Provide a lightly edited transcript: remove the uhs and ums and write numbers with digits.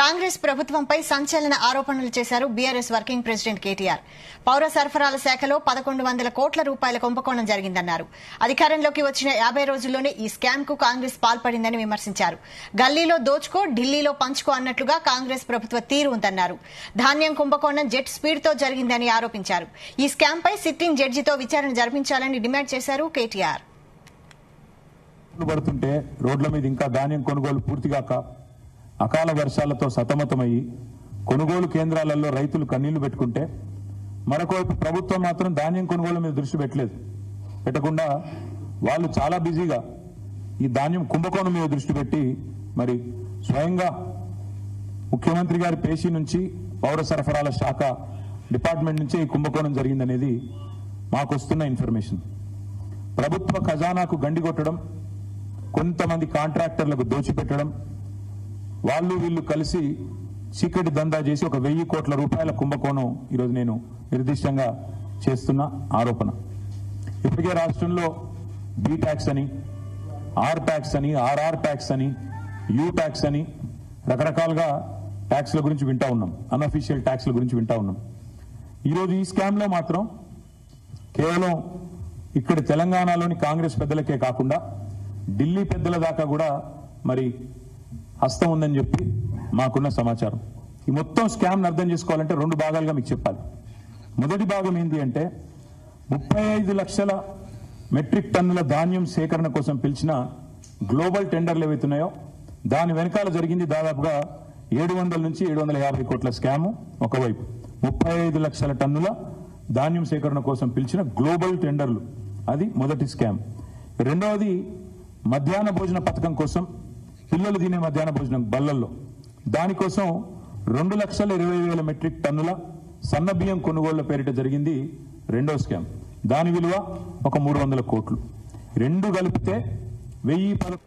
కాంగ్రెస్ ప్రభుత్వంపై సంచలన ఆరోపణలు చేశారు బీఆర్ఎస్ వర్కింగ్ ప్రెసిడెంట్ కేటీఆర్. పౌర సరఫరాల శాఖలో 1100 కోట్ల రూపాయల కుంభకోణం జరిగిందన్నారు. అధికారంలోకి వచ్చిన 50 రోజుల్లోనే ఈ స్కామ్ కు కాంగ్రెస్ పాల్పడిందని విమర్శించారు. గల్లీలో దోచుకో, ఢిల్లీలో పంచుకో అన్నట్లుగా కాంగ్రెస్ ప్రభుత్వ తీరు ఉందన్నారు. ధాన్యం కుంభకోణం జెట్ స్పీడ్ తో జరిగిందని ఆరోపించారు. ఈ స్కామ్ పై సిట్టింగ్ జడ్జితో విచారణ జరిపించాలని డిమాండ్ చేశారు కేటీఆర్. రోడ్ల మీద ఇంకా ధాన్యం కొనుగోలు పూర్తిగాక అకాల వర్షాలతో సతమతమయ్యి కొనుగోలు కేంద్రాలలో రైతులు కన్నీళ్లు పెట్టుకుంటే మరొకవైపు ప్రభుత్వం మాత్రం ధాన్యం కొనుగోలు మీద దృష్టి పెట్టకుండా వాళ్ళు చాలా బిజీగా ఈ ధాన్యం కుంభకోణం మీద దృష్టి పెట్టి మరి స్వయంగా ముఖ్యమంత్రి గారి పేషీ నుంచి పౌర సరఫరాల శాఖ డిపార్ట్మెంట్ నుంచే ఈ కుంభకోణం జరిగిందనేది మాకు వస్తున్న ఇన్ఫర్మేషన్. ప్రభుత్వ ఖజానాకు గండి కొట్టడం, కొంతమంది కాంట్రాక్టర్లకు దోచిపెట్టడం, వాళ్ళు వీళ్ళు కలిసి చీకటి దందా చేసి 1000 కోట్ల రూపాయల కుంభకోణం ఈరోజు నేను నిర్దిష్టంగా చేస్తున్న ఆరోపణ. ఇప్పటికే రాష్ట్రంలో బి ట్యాక్స్ అని, ఆర్ ట్యాక్స్ అని, ఆర్ఆర్ ట్యాక్స్ అని, యూ ట్యాక్స్ అని రకరకాలుగా ట్యాక్స్ల గురించి వింటా ఉన్నాం, అన్అఫీషియల్ ట్యాక్స్ల గురించి వింటా ఉన్నాం. ఈరోజు ఈ స్కామ్ లో మాత్రం కేవలం ఇక్కడ తెలంగాణలోని కాంగ్రెస్ పెద్దలకే కాకుండా ఢిల్లీ పెద్దల దాకా కూడా మరి హస్తం ఉందని చెప్పి మాకున్న సమాచారం. ఈ మొత్తం స్కామ్ అర్థం చేసుకోవాలంటే 2 భాగాలుగా మీకు చెప్పాలి. మొదటి భాగం ఏంటి అంటే 35 లక్షల మెట్రిక్ టన్నుల ధాన్యం సేకరణ కోసం పిలిచిన గ్లోబల్ టెండర్లు ఏవైతున్నాయో దాని వెనకాల జరిగింది దాదాపుగా 700 నుంచి 750 కోట్ల స్కాము. ఒకవైపు 35 లక్షల టన్నుల ధాన్యం సేకరణ కోసం పిలిచిన గ్లోబల్ టెండర్లు, అది మొదటి స్కామ్. రెండవది మధ్యాహ్న భోజన పథకం కోసం పిల్లలు తినే మధ్యాహ్న భోజనం బల్లల్లో, దానికోసం 2,20,000 మెట్రిక్ టన్నుల సన్న బియ్యం కొనుగోళ్ల పేరిట జరిగింది రెండో స్కామ్. దాని విలువ 300 కోట్లు. రెండు కలిపితే 1011